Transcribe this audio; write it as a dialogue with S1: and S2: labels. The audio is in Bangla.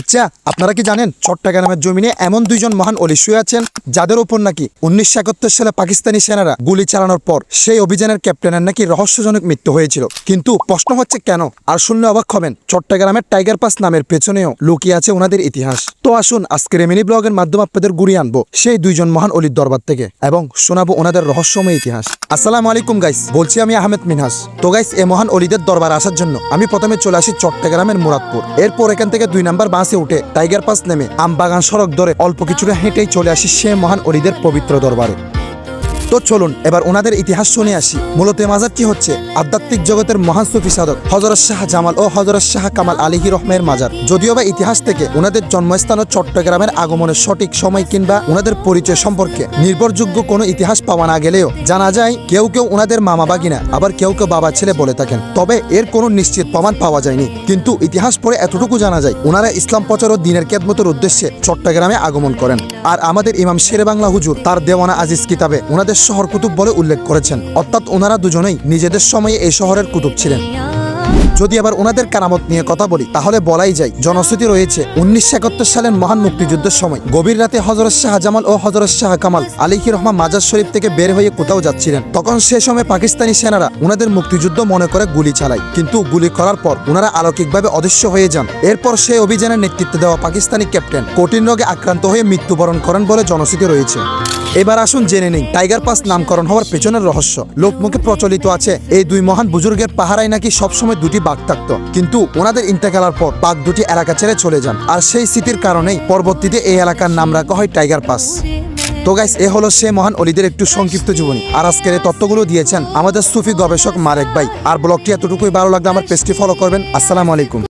S1: আচ্ছা, আপনারা কি জানেন চট্টগ্রামের জমিনে এমন দুইজন মহান অলি শুয়ে আছেন যাদের উপর নাকি 1971 সালে পাকিস্তানি সেনারা গুলি চালানোর পর সেই অভিযানের ক্যাপ্টেনের নাকি রহস্যজনক মৃত্যু হয়েছিল। কিন্তু প্রশ্ন হচ্ছে কেন? আর শুনলে অবাক হবেন, চট্টগ্রামের টাইগার পাস নামের পেছনেও লুকিয়ে আছে ওনাদের ইতিহাস। তো আসুন আজকের মিনি ব্লগের মাধ্যমে আপনাদের ঘুরিয়ে আনবো সেই দুইজন মহান অলির দরবার থেকে এবং শোনাবো ওনাদের রহস্যময় ইতিহাস। আসসালামু আলাইকুম গাইস, বলছি আমি আহমেদ মিনহাস। তো গাইস, এই মহান অলিদের দরবার আসার জন্য আমি প্রথমে চলে আসি চট্টগ্রামের মুরাদপুর। এরপর এখান থেকে 2 নাম্বার বাসে উঠে টাইগার পাস নেমে আমবাগান সড়ক ধরে অল্প কিছুটা হেঁটেই চলে আসি সে মহান অলিদের পবিত্র দরবারে। তো চলুন এবার ওনাদের ইতিহাস শুনে আসি। মূলত মাজারটি হচ্ছে আধ্যাত্মিক জগতের মহান সুফি সাধক হযরত শাহ জামাল ও হযরত শাহ কামাল আলাইহির রহমের মাজার। যদিও বা ইতিহাস থেকে ওনাদের জন্মস্থান ও চট্টগ্রামের আগমনের সঠিক সময় কিংবা ওনাদের পরিচয় সম্পর্কে নির্ভরযোগ্য কোনো ইতিহাস পাওয়া না গেলেও জানা যায় কেউ কেউ ওনাদের মামা বাগিনা, আবার কেউ কেউ বাবা ছেলে বলে থাকেন। তবে এর কোনো নিশ্চিত প্রমাণ পাওয়া যায়নি। কিন্তু ইতিহাস পড়ে এতটুকু জানা যায় ওনারা ইসলাম প্রচার ও দ্বীনের খেদমতের উদ্দেশ্যে চট্টগ্রামে আগমন করেন। আর আমাদের ইমাম শেরে বাংলা হুজুর তার দেওয়ানা আজিজ কিতাবে ওনাদের শহর কুতুব বলে উল্লেখ করেছেন, অর্থাৎ ওনারা দুজনেই নিজেদের সময়ে এই শহরের কুতুব ছিলেন। যদি আবার ওনাদের কারামত নিয়ে কথা বলি তাহলে বলাই যায় জনশ্রুতি রয়েছে 1971 সালের মহান মুক্তিযুদ্ধের সময় গভীর রাতে হযরত শাহ জামাল ও হযরত শাহ কামাল আলাইহির রহমান মাজার শরীফ থেকে বের হয়ে কোথাও যাচ্ছিলেন। তখন সে সময় পাকিস্তানি সেনারা ওনাদের মুক্তিযুদ্ধ মনে করে গুলি চালায়, কিন্তু গুলি করার পর ওনারা অলৌকিকভাবে অদৃশ্য হয়ে যান। এরপর সেই অভিযানের নেতৃত্ব দেওয়া পাকিস্তানি ক্যাপ্টেন কঠিন রোগে আক্রান্ত হয়ে মৃত্যুবরণ করেন বলে জনশ্রুতি রয়েছে। এবার আসুন জেনে নেই টাইগার পাস নামকরণ হওয়ার পেছনের রহস্য। লোকমুখে প্রচলিত আছে এই দুই মহান বুজুর্গের পাহারায় নাকি সবসময় 2টি বাঘ থাকত, কিন্তু ওনাদের ইন্তেকালের পর বাঘ 2টি এলাকা ছেড়ে চলে যান। আর সেই স্মৃতির কারণেই পরবর্তীতে এই এলাকার নাম রাখা হয় টাইগার পাস। তো গাইস, এ হলো সে মহান অলিদের একটু সংক্ষিপ্ত জীবনী। আর আজকের এই তথ্যগুলো দিয়েছেন আমাদের সুফি গবেষক মারেক ভাই। আর ব্লগটি এতটুকুই ভালো লাগলে আমার পেজটি ফলো করবেন। আসসালামু আলাইকুম।